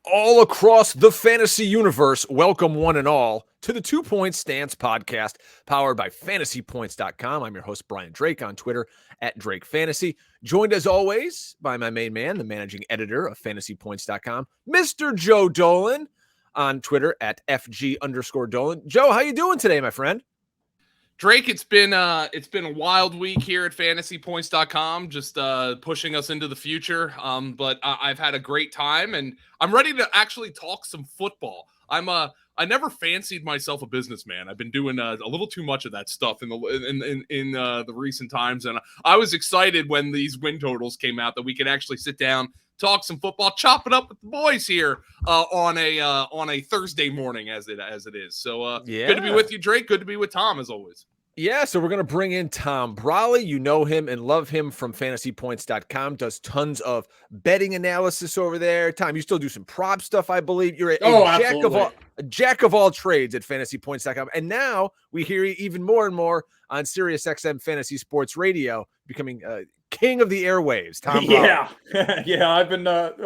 all across the fantasy universe, welcome one and all to the 2 Point Stance podcast powered by fantasypoints.com. I'm your host, Brian Drake, on Twitter at Drake Fantasy. Joined as always by my main man, the managing editor of fantasypoints.com, Mr. Joe Dolan, on Twitter at FG_Dolan. Joe, how you doing today, my friend? Drake, it's been a wild week here at fantasypoints.com, just pushing us into the future. But I've had a great time, and I'm ready to actually talk some football. I never fancied myself a businessman. I've been doing a little too much of that stuff in the recent times, and I was excited when these win totals came out that we could actually sit down, talk some football, chop it up with the boys here on a Thursday morning as it is. So Good to be with you, Drake. Good to be with Tom as always. Yeah, so we're going to bring in Tom Brolley. You know him and love him from fantasypoints.com. Does tons of betting analysis over there. Tom, you still do some prop stuff, I believe. You're a jack of all trades at fantasypoints.com. And now we hear you even more and more on SiriusXM Fantasy Sports Radio, becoming king of the airwaves. Tom Brolley. Yeah, I've been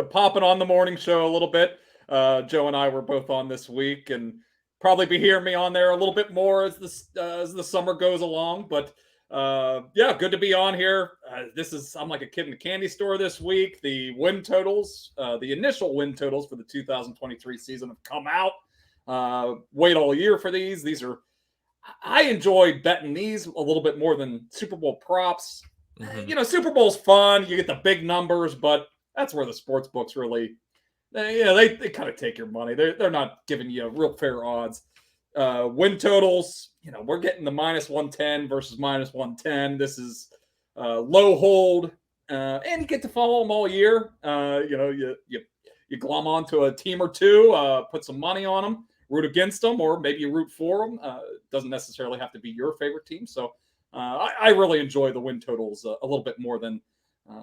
popping on the morning show a little bit. Joe and I were both on this week, and probably be hearing me on there a little bit more as the summer goes along. But yeah, good to be on here. I'm like a kid in a candy store this week. The win totals, the initial win totals for the 2023 season have come out. Wait all year for these. I enjoy betting these a little bit more than Super Bowl props. Mm-hmm. You know, Super Bowl's fun. You get the big numbers, but that's where the sports books really, they kind of take your money. They're not giving you real fair odds. Win totals, we're getting the minus 110 versus minus 110. This is low hold, and you get to follow them all year. You glom onto a team or two, put some money on them, root against them, or maybe you root for them. Doesn't necessarily have to be your favorite team. So I really enjoy the win totals a little bit more than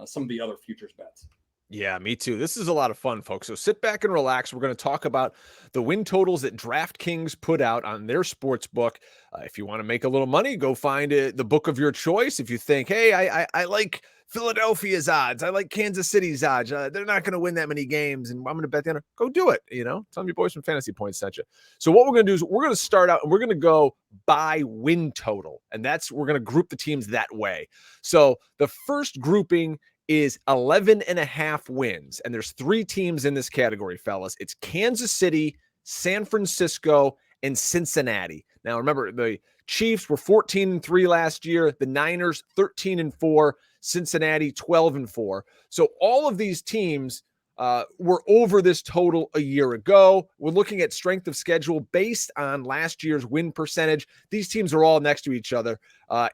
some of the other futures bets. Yeah, me too. This is a lot of fun, folks. So sit back and relax. We're going to talk about the win totals that DraftKings put out on their sports book. If you want to make a little money, go find the book of your choice. If you think, hey, I like Philadelphia's odds, I like Kansas City's odds, they're not going to win that many games, and I'm going to bet the under, go do it. Tell them your boys from Fantasy Points sent you. So what we're going to do is we're going to start out and we're going to go by win total, and we're going to group the teams that way. So the first grouping is 11.5 wins. And there's 3 teams in this category, fellas. It's Kansas City, San Francisco, and Cincinnati. Now, remember, the Chiefs were 14-3 last year. The Niners, 13-4. Cincinnati, 12-4. So all of these teams were over this total a year ago. We're looking at strength of schedule based on last year's win percentage. These teams are all next to each other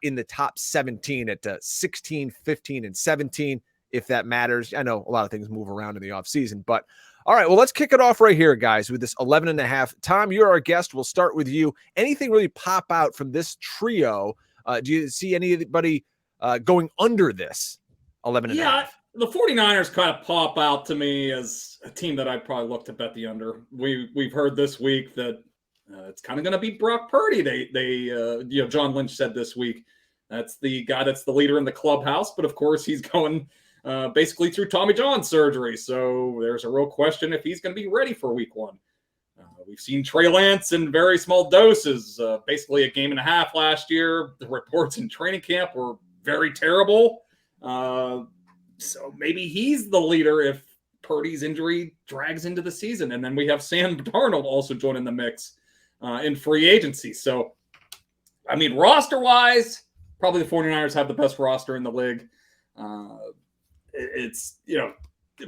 in the top 17 at 16, 15, and 17, if that matters. I know a lot of things move around in the offseason, but all right, well, let's kick it off right here, guys, with this 11.5. Tom, you're our guest. We'll start with you. Anything really pop out from this trio? Do you see anybody going under this 11.5? Yeah, the 49ers kind of pop out to me as a team that I'd probably look to bet the under. We've heard this week that it's kind of going to be Brock Purdy. John Lynch said this week that's the guy that's the leader in the clubhouse, but of course he's going basically through Tommy John surgery. So there's a real question if he's going to be ready for week 1. We've seen Trey Lance in very small doses, basically a game and a half last year. The reports in training camp were very terrible. So maybe he's the leader if Purdy's injury drags into the season. And then we have Sam Darnold also joining the mix in free agency. So, I mean, roster-wise, probably the 49ers have the best roster in the league.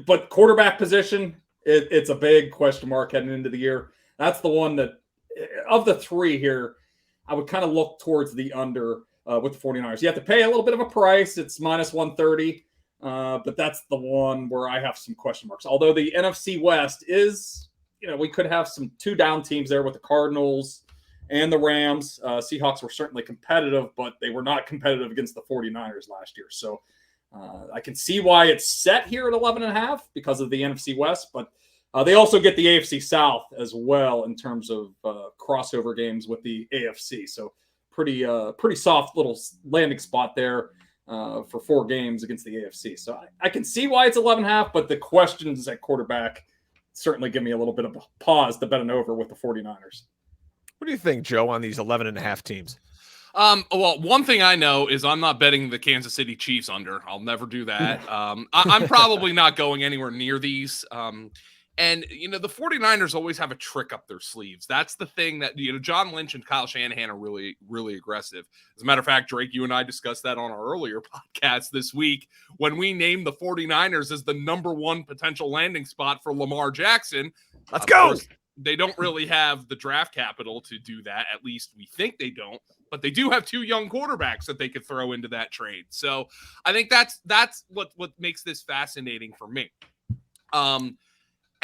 But quarterback position, it's a big question mark heading into the year. That's the one that, of the 3 here, I would kind of look towards the under with the 49ers. You have to pay a little bit of a price. It's minus 130. But that's the one where I have some question marks. Although the NFC West is, we could have some 2 down teams there with the Cardinals and the Rams. Seahawks were certainly competitive, but they were not competitive against the 49ers last year. So I can see why it's set here at 11.5 because of the NFC West, but they also get the AFC South as well in terms of crossover games with the AFC. So pretty soft little landing spot there. For 4 games against the AFC. So I can see why it's 11.5, but the questions at quarterback certainly give me a little bit of a pause to bet an over with the 49ers. What do you think, Joe, on these 11.5 teams? Well, one thing I know is I'm not betting the Kansas City Chiefs under. I'll never do that. I'm probably not going anywhere near these. And, the 49ers always have a trick up their sleeves. That's the thing that, John Lynch and Kyle Shanahan are really, really aggressive. As a matter of fact, Drake, you and I discussed that on our earlier podcast this week when we named the 49ers as the number one potential landing spot for Lamar Jackson. Let's go. They don't really have the draft capital to do that. At least we think they don't. But they do have 2 young quarterbacks that they could throw into that trade. So I think that's what makes this fascinating for me.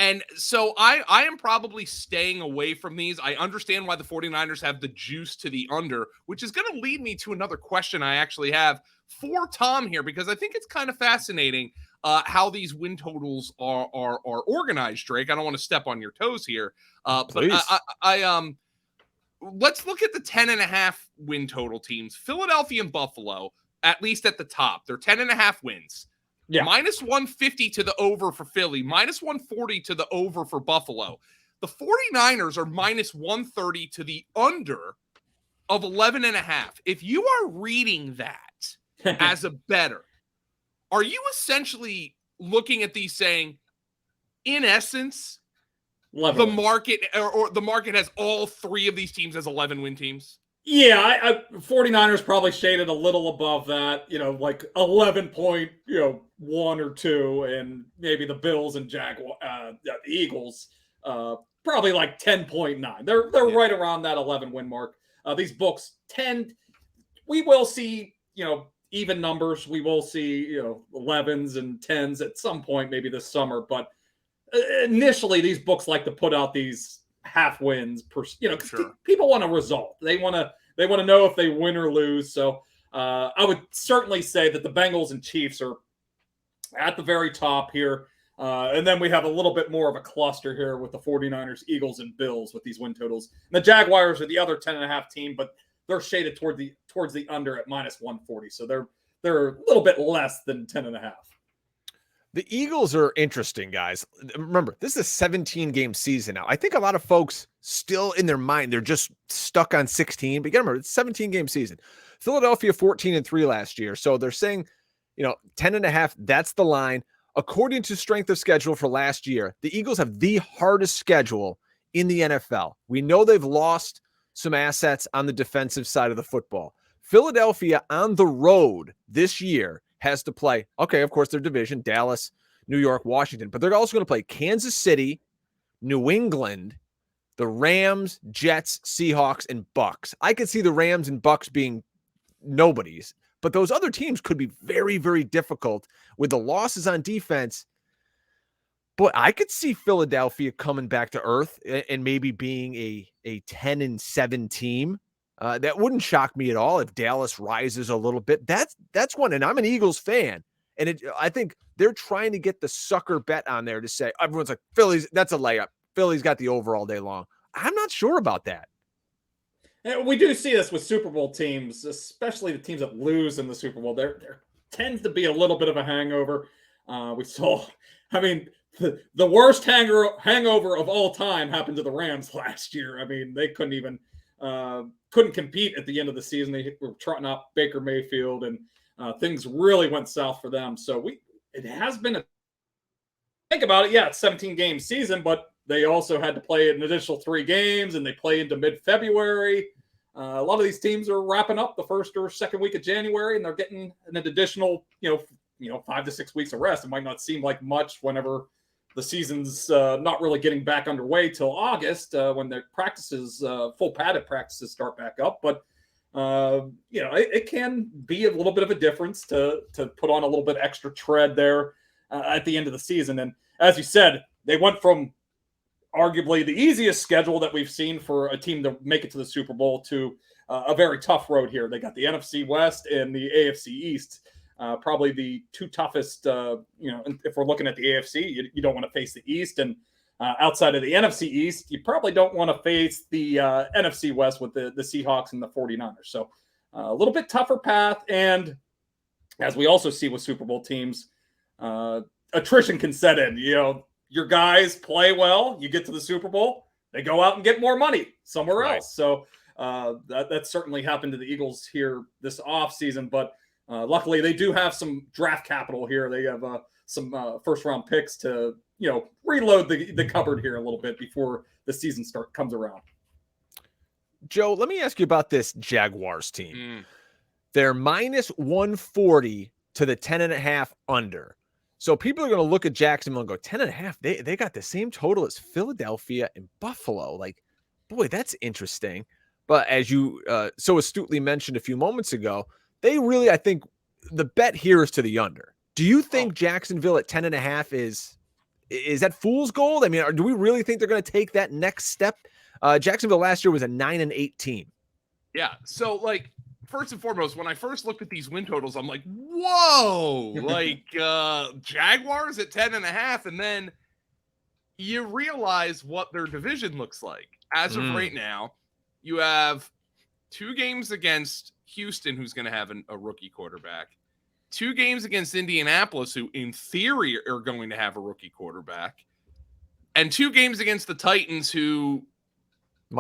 And so I am probably staying away from these. I understand why the 49ers have the juice to the under, which is going to lead me to another question I actually have for Tom here, because I think it's kind of fascinating how these win totals are organized, Drake. I don't want to step on your toes here. But let's look at the 10.5 win total teams. Philadelphia and Buffalo, at least at the top, they're 10.5 wins. Yeah. Minus 150 to the over for Philly, minus 140 to the over for Buffalo. The 49ers are minus 130 to the under of 11.5. If you are reading that as a bettor, are you essentially looking at these saying, in essence, the market or the market has all 3 of these teams as 11-win teams? Yeah, 49ers probably shaded a little above that, like 11.1 or 2, and maybe the Bills and the Eagles probably like 10.9. They're right around that 11-win mark. These books we will see, even numbers. We will see, 11s and 10s at some point, maybe this summer. But initially, these books like to put out these half wins per, sure. People want a result. They want to know if they win or lose. So I would certainly say that the Bengals and Chiefs are at the very top here. And then we have a little bit more of a cluster here with the 49ers, Eagles, and Bills with these win totals. And the Jaguars are the other 10.5 team, but they're shaded towards the under at minus 140. So they're a little bit less than 10.5. The Eagles are interesting, guys. Remember, this is a 17-game season now. I think a lot of folks still in their mind, they're just stuck on 16. But remember, it's a 17-game season. Philadelphia 14-3 last year. So they're saying, 10.5, that's the line. According to strength of schedule for last year, the Eagles have the hardest schedule in the NFL. We know they've lost some assets on the defensive side of the football. Philadelphia on the road this year has to play, okay, of course, their division, Dallas, New York, Washington, but they're also going to play Kansas City, New England, the Rams, Jets, Seahawks, and Bucks. I could see the Rams and Bucks being nobodies, but those other teams could be very, very difficult with the losses on defense. But I could see Philadelphia coming back to earth and maybe being a 10-7 team. That wouldn't shock me at all if Dallas rises a little bit. That's one, and I'm an Eagles fan, and I think they're trying to get the sucker bet on there to say everyone's like Philly's. That's a layup. Philly's got the over all day long. I'm not sure about that. And we do see this with Super Bowl teams, especially the teams that lose in the Super Bowl. There tends to be a little bit of a hangover. We saw, the worst hangover of all time happened to the Rams last year. They couldn't even. Couldn't compete at the end of the season. They were trotting out Baker Mayfield, and things really went south for them. So it has been think about it. Yeah, it's 17-game season, but they also had to play an additional 3 games, and they play into mid-February. A lot of these teams are wrapping up the first or second week of January, and they're getting an additional, 5 to 6 weeks of rest. It might not seem like much whenever the season's not really getting back underway till August when the practices, full padded practices start back up. But, it can be a little bit of a difference to put on a little bit extra tread there at the end of the season. And as you said, they went from arguably the easiest schedule that we've seen for a team to make it to the Super Bowl to a very tough road here. They got the NFC West and the AFC East. Probably the 2 toughest, if we're looking at the AFC, you don't want to face the East. And outside of the NFC East, you probably don't want to face the NFC West with the Seahawks and the 49ers. So a little bit tougher path. And as we also see with Super Bowl teams, attrition can set in. your guys play well, you get to the Super Bowl, they go out and get more money somewhere else. So that certainly happened to the Eagles here this offseason. But luckily, they do have some draft capital here. They have some first-round picks to, reload the cupboard here a little bit before the season comes around. Joe, let me ask you about this Jaguars team. They're minus 140 to the 10.5 under. So people are going to look at Jacksonville and go, 10.5. They got the same total as Philadelphia and Buffalo. Like, boy, that's interesting. But as you so astutely mentioned a few moments ago, they really, I think, the bet here is to the under. Do you think Jacksonville at 10.5 is that fool's gold? I mean, do we really think they're going to take that next step? Jacksonville last year was a 9-8 team. Yeah. So, like, first and foremost, when I first looked at these win totals, I'm like, whoa, like Jaguars at 10.5. And then you realize what their division looks like. As of right now, you have 2 games against Houston, who's going to have a rookie quarterback, 2 games against Indianapolis, who in theory are going to have a rookie quarterback, and 2 games against the Titans, who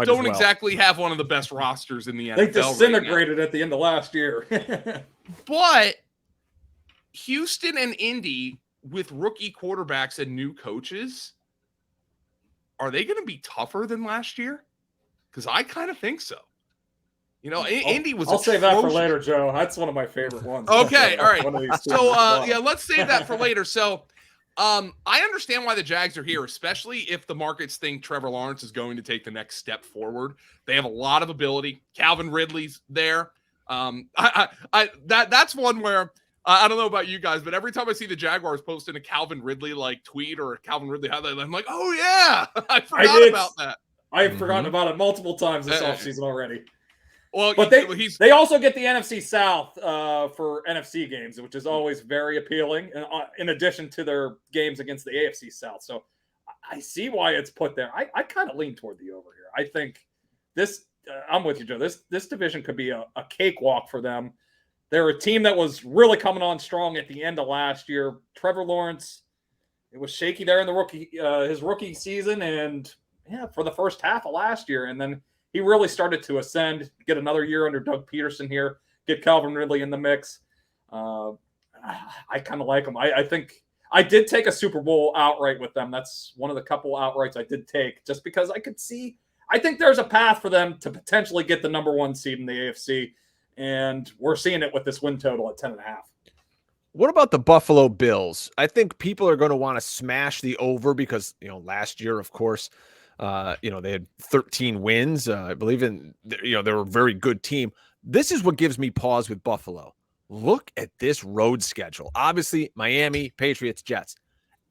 don't exactly have one of the best rosters in the NFL. They disintegrated at the end of last year. But Houston and Indy, with rookie quarterbacks and new coaches, are they going to be tougher than last year? Because I kind of think so. Indy was. I'll save that for later, Joe. That's one of my favorite ones. Okay, all right. So, let's save that for later. So, I understand why the Jags are here, especially if the markets think Trevor Lawrence is going to take the next step forward. They have a lot of ability. Calvin Ridley's there. That's one where I don't know about you guys, but every time I see the Jaguars posting a Calvin Ridley like tweet or a Calvin Ridley highlight, I'm like, oh yeah, I forgot about that. I've forgotten about it multiple times this offseason already. Well, but they also get the NFC South for NFC games, which is always very appealing, in addition to their games against the AFC South. So I see why it's put there. I kind of lean toward the over here. I think this I'm with you, Joe. This division could be a cakewalk for them. They're a team that was really coming on strong at the end of last year. Trevor Lawrence, it was shaky there in the his rookie season, and for the first half of last year, and then he really started to ascend, get another year under Doug Peterson here, get Calvin Ridley in the mix. I kind of like him. I think I did take a Super Bowl outright with them. That's one of the couple outrights I did take, just because I could see, I think there's a path for them to potentially get the number 1 seed in the AFC, and we're seeing it with this win total at 10.5. What about the Buffalo Bills? I think people are going to want to smash the over because, last year, of course, they had 13 wins. I believe they were a very good team. This is what gives me pause with Buffalo. Look at this road schedule. Obviously, Miami, Patriots, Jets.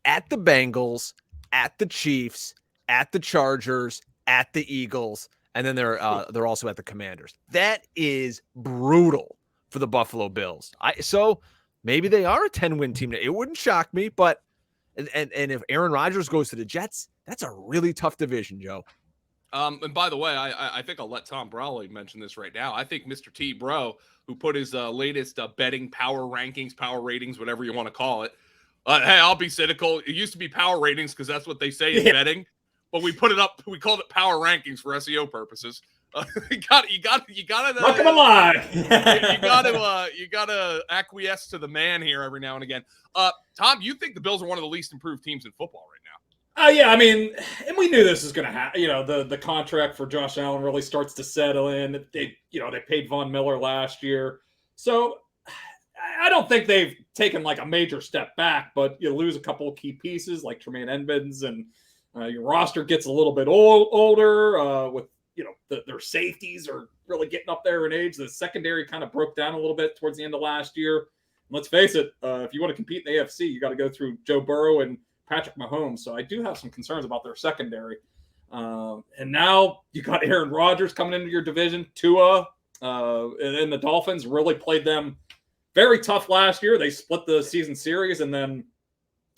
At the Bengals, at the Chiefs, at the Chargers, at the Eagles, and then they're also at the Commanders. That is brutal for the Buffalo Bills. So maybe they are a 10-win team. It wouldn't shock me, but and if Aaron Rodgers goes to the Jets, that's a really tough division, Joe. And by the way, I think I'll let Tom Brolley mention this right now. I think Mr. T. Bro, who put his latest betting power rankings, power ratings, whatever you want to call it. Hey, I'll be cynical. It used to be power ratings because that's what they say in betting, but we put it up. We called it power rankings for SEO purposes. You gotta Welcome alive. you gotta acquiesce to the man here every now and again. Tom, you think the Bills are one of the least improved teams in football right now? Yeah, I mean, and we knew this was going to happen. The contract for Josh Allen really starts to settle in. They paid Von Miller last year, so I don't think they've taken like a major step back. But you lose a couple of key pieces like Tremaine Edmonds, and your roster gets a little bit older. With their safeties are really getting up there in age. The secondary kind of broke down a little bit towards the end of last year. And let's face it, if you want to compete in the AFC, you got to go through Joe Burrow and Patrick Mahomes. So I do have some concerns about their secondary. And now you got Aaron Rodgers coming into your division. Tua and the Dolphins really played them very tough last year. They split the season series, and then,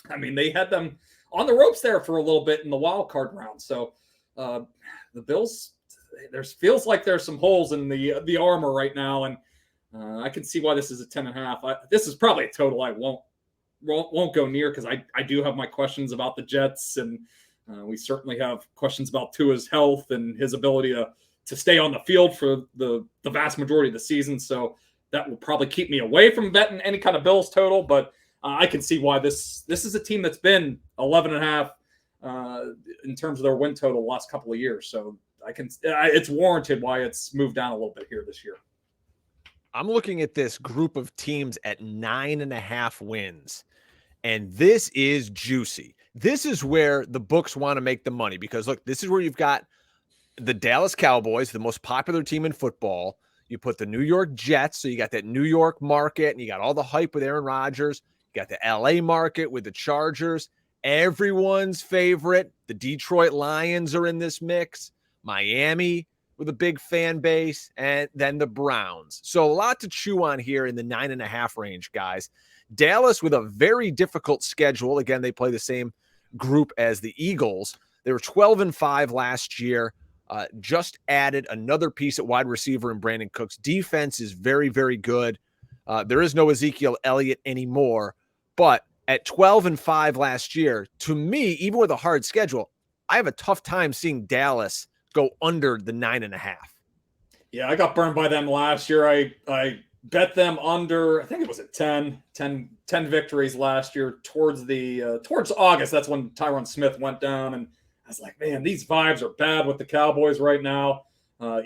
they had them on the ropes there for a little bit in the wild card round. So the Bills, feels like there's some holes in the armor right now, and I can see why this is a 10.5. This is probably a total I won't won't go near because I do have my questions about the Jets, and we certainly have questions about Tua's health and his ability to stay on the field for the vast majority of the season. So that will probably keep me away from betting any kind of Bills total, but I can see why this is a team that's been 11.5 in terms of their win total the last couple of years. So it's warranted why it's moved down a little bit here this year. I'm looking at this group of teams at 9.5 wins, and this is juicy. This is where the books want to make the money because, look, this is where you've got the Dallas Cowboys, the most popular team in football. You put the New York Jets, so you got that New York market, and you got all the hype with Aaron Rodgers. You got the LA market with the Chargers. Everyone's favorite, the Detroit Lions are in this mix. Miami with a big fan base, and then the Browns. So a lot to chew on here in the 9.5 range, guys. Dallas with a very difficult schedule. Again, they play the same group as the Eagles. They were 12-5 last year. Just added another piece at wide receiver in Brandon Cooks. Defense is very, very good. There is no Ezekiel Elliott anymore, but at 12-5 last year, to me, even with a hard schedule, I have a tough time seeing Dallas go under the 9.5. Yeah, I got burned by them last year. I bet them under, I think it was at 10 victories last year towards August. That's when Tyron Smith went down. And I was like, man, these vibes are bad with the Cowboys right now.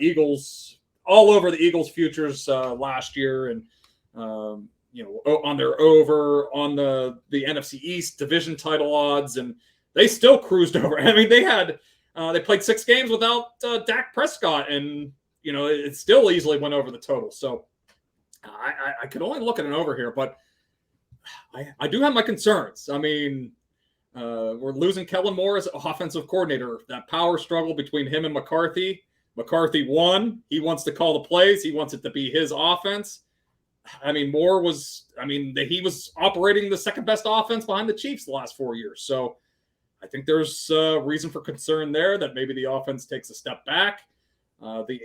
Eagles, all over the Eagles futures last year. And, on their over on the NFC East division title odds. And they still cruised over. I mean, they played 6 games without Dak Prescott, and it still easily went over the total. So I could only look at an over here, but I do have my concerns. I mean, we're losing Kellen Moore as offensive coordinator. That power struggle between him and McCarthy. McCarthy won. He wants to call the plays. He wants it to be his offense. I mean, he was operating the second best offense behind the Chiefs the last 4 years. So I think there's reason for concern there that maybe the offense takes a step back. The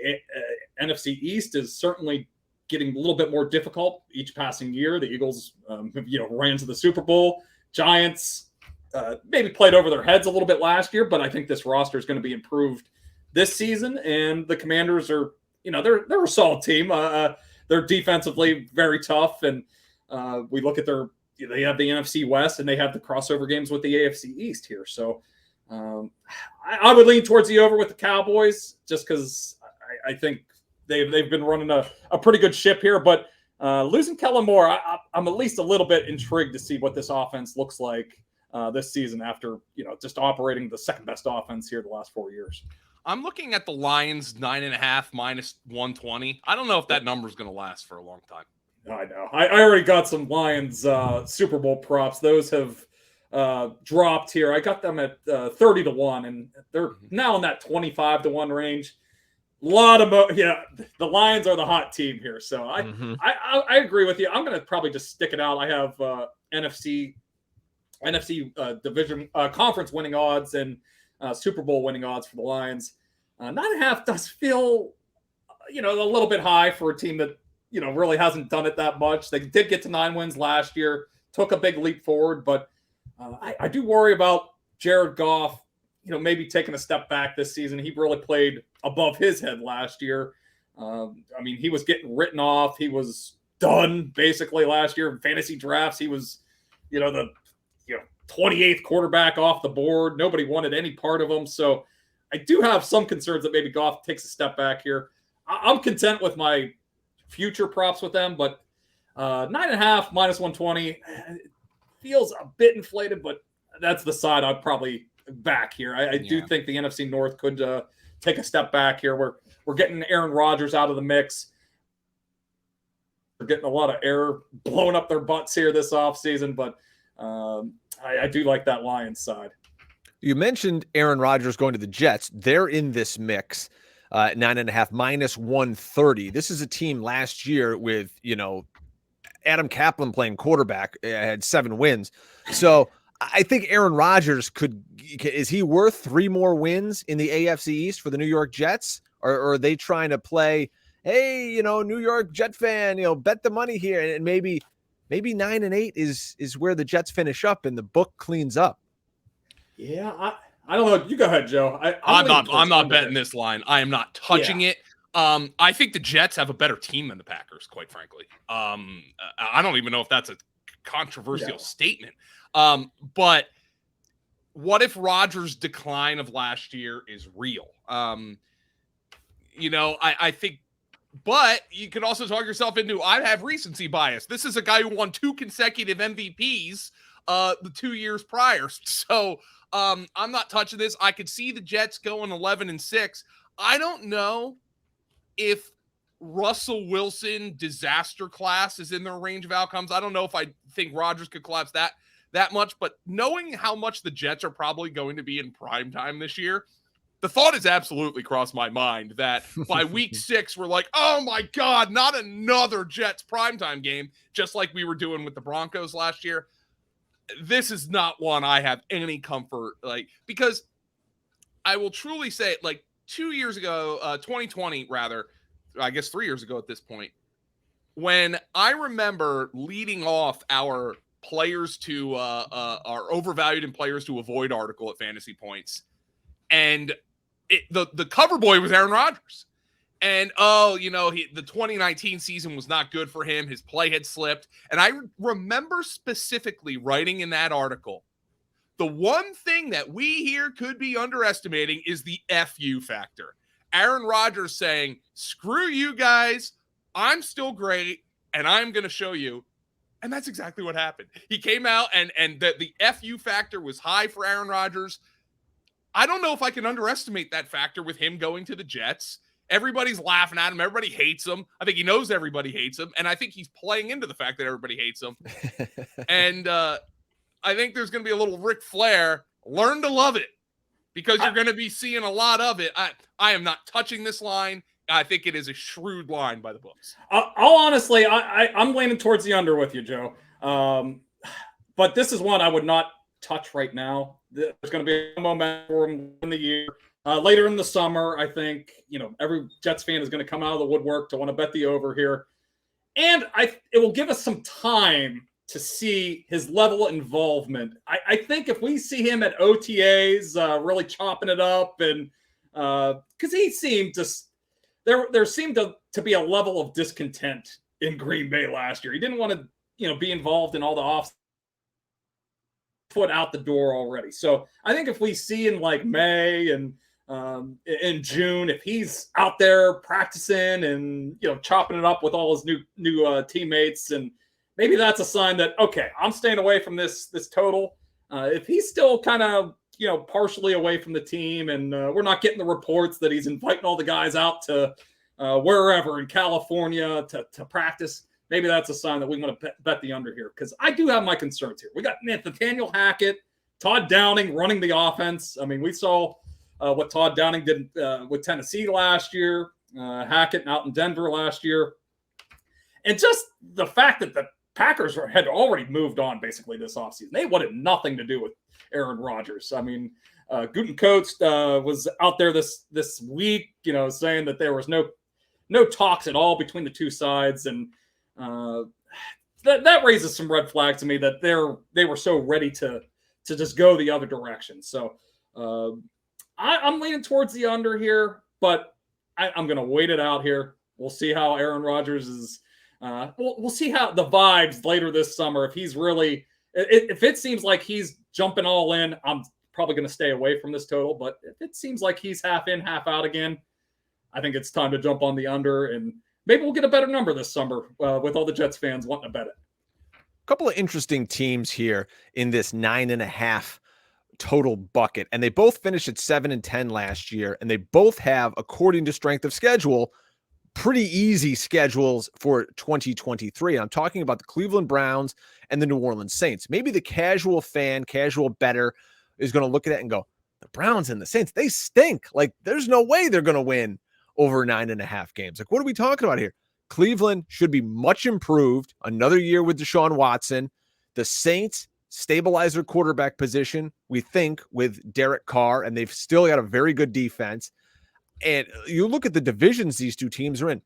NFC East is certainly getting a little bit more difficult each passing year. The Eagles, ran to the Super Bowl. Giants maybe played over their heads a little bit last year, but I think this roster is going to be improved this season. And the Commanders are, they're a solid team. They're defensively very tough, and we look at they have the NFC West, and they have the crossover games with the AFC East here. So I would lean towards the over with the Cowboys just because I think they've been running a pretty good ship here. But losing Kellen Moore, I'm at least a little bit intrigued to see what this offense looks like this season after just operating the second best offense here the last 4 years. I'm looking at the Lions 9.5 minus 120. I don't know if that number is going to last for a long time. I know. I already got some Lions Super Bowl props. Those have dropped here. I got them at 30-1, and they're now in that 25-1 range. A lot of the Lions are the hot team here. So I agree with you. I'm going to probably just stick it out. I have NFC division conference winning odds and Super Bowl winning odds for the Lions. 9.5 does feel, a little bit high for a team that, really hasn't done it that much. They did get to 9 wins last year, took a big leap forward, but I do worry about Jared Goff, maybe taking a step back this season. He really played above his head last year. He was getting written off. He was done basically last year in fantasy drafts. He was, the 28th quarterback off the board. Nobody wanted any part of him. So I do have some concerns that maybe Goff takes a step back here. I'm content with my future props with them, but 9.5 minus 120 feels a bit inflated, but that's the side I'd probably back here. I do think the NFC North could take a step back here. We're getting Aaron Rodgers out of the mix. We're getting a lot of air blown up their butts here this offseason, but I do like that Lions side. You mentioned Aaron Rodgers going to the Jets. They're in this mix, 9.5 minus 130. This is a team last year with, Adam Kaplan playing quarterback, had 7 wins. So I think Aaron Rodgers is he worth 3 more wins in the AFC East for the New York Jets? Or are they trying to play, hey, New York Jet fan, bet the money here and maybe maybe 9-8 is where the Jets finish up and the book cleans up. Yeah, I don't know. You go ahead, Joe. I'm not betting this line. I am not touching it. I think the Jets have a better team than the Packers, quite frankly. I don't even know if that's a controversial statement. But what if Rodgers' decline of last year is real? I think, but you could also talk yourself into, I have recency bias. This is a guy who won 2 consecutive MVPs the 2 years prior. So I'm not touching this. I could see the Jets going 11-6. I don't know if Russell Wilson disaster class is in their range of outcomes. I don't know if I think Rodgers could collapse that much, but knowing how much the Jets are probably going to be in prime time this year, the thought has absolutely crossed my mind that by week 6, we're like, oh my God, not another Jets primetime game, just like we were doing with the Broncos last year. This is not one I have any comfort, because I will truly say, 2 years ago, 2020 rather, I guess 3 years ago at this point, when I remember leading off our players to our overvalued and players to avoid article at Fantasy Points, and the cover boy was Aaron Rodgers. And, the 2019 season was not good for him. His play had slipped. And I remember specifically writing in that article, the one thing that we here could be underestimating is the FU factor. Aaron Rodgers saying, screw you guys, I'm still great, and I'm going to show you. And that's exactly what happened. He came out, and the FU factor was high for Aaron Rodgers. I don't know if I can underestimate that factor with him going to the Jets. Everybody's laughing at him. Everybody hates him. I think he knows everybody hates him, and I think he's playing into the fact that everybody hates him. And I think there's going to be a little Ric Flair. Learn to love it, because you're going to be seeing a lot of it. I am not touching this line. I think it is a shrewd line by the books. I'll honestly, I'm leaning towards the under with you, Joe. But this is one I would not touch right now. There's going to be a momentum in the year. Later in the summer, I think, every Jets fan is going to come out of the woodwork to want to bet the over here. And it will give us some time to see his level of involvement. I think if we see him at OTAs really chopping it up, and because he seemed there seemed to be a level of discontent in Green Bay last year. He didn't want to, be involved in all the off foot out the door already. So I think if we see in May and in June, if he's out there practicing and chopping it up with all his new teammates, and maybe that's a sign that, okay, I'm staying away from this total. If he's still kind of partially away from the team, and we're not getting the reports that he's inviting all the guys out to wherever in California to practice, maybe that's a sign that we want to bet the under here, because I do have my concerns here. We got Nathaniel Hackett, Todd Downing running the offense. I mean, we saw what Todd Downing did with Tennessee last year, Hackett out in Denver last year. And just the fact that the Packers had already moved on basically this offseason. They wanted nothing to do with Aaron Rodgers. I mean, Gutekunst was out there this week, saying that there was no talks at all between the two sides. And that raises some red flags to me, that they were so ready to just go the other direction. So I'm leaning towards the under here, but I'm going to wait it out here. We'll see how Aaron Rodgers is. We'll see how the vibes later this summer. If he's really, if it seems like he's jumping all in, I'm probably going to stay away from this total. But if it seems like he's half in, half out again, I think it's time to jump on the under, and maybe we'll get a better number this summer with all the Jets fans wanting to bet it. A couple of interesting teams here in this 9.5 total bucket, and they both finished at 7-10 last year, and they both have, according to strength of schedule, pretty easy schedules for 2023. I'm talking about the Cleveland Browns and the New Orleans Saints. Maybe the casual fan, casual bettor is going to look at it and go, the Browns and the Saints, they stink. There's no way they're going to win over 9.5 games. What are we talking about here? Cleveland should be much improved. Another year with Deshaun Watson. The Saints stabilize their quarterback position, we think, with Derek Carr, and they've still got a very good defense. And you look at the divisions these two teams are in,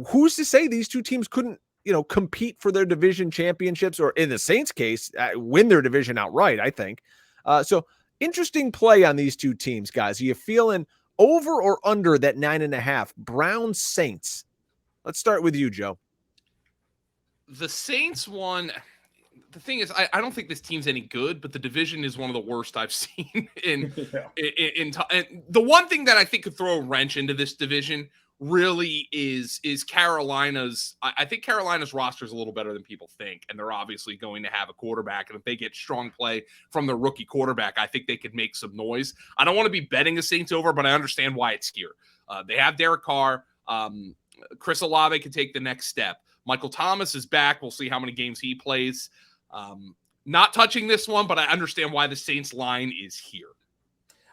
who's to say these two teams couldn't compete for their division championships, or in the Saints case, win their division outright, I think. So interesting play on these two teams, guys. Are you feeling over or under that 9.5? Browns Saints. Let's start with you, Joe. The Saints one. The thing is, I don't think this team's any good, but the division is one of the worst I've seen in and the one thing that I think could throw a wrench into this division really is Carolina's. I think Carolina's roster is a little better than people think, and they're obviously going to have a quarterback. And if they get strong play from their rookie quarterback, I think they could make some noise. I don't want to be betting the Saints over, but I understand why it's here. They have Derek Carr. Chris Olave can take the next step. Michael Thomas is back. We'll see how many games he plays. Not touching this one, but I understand why the Saints line is here.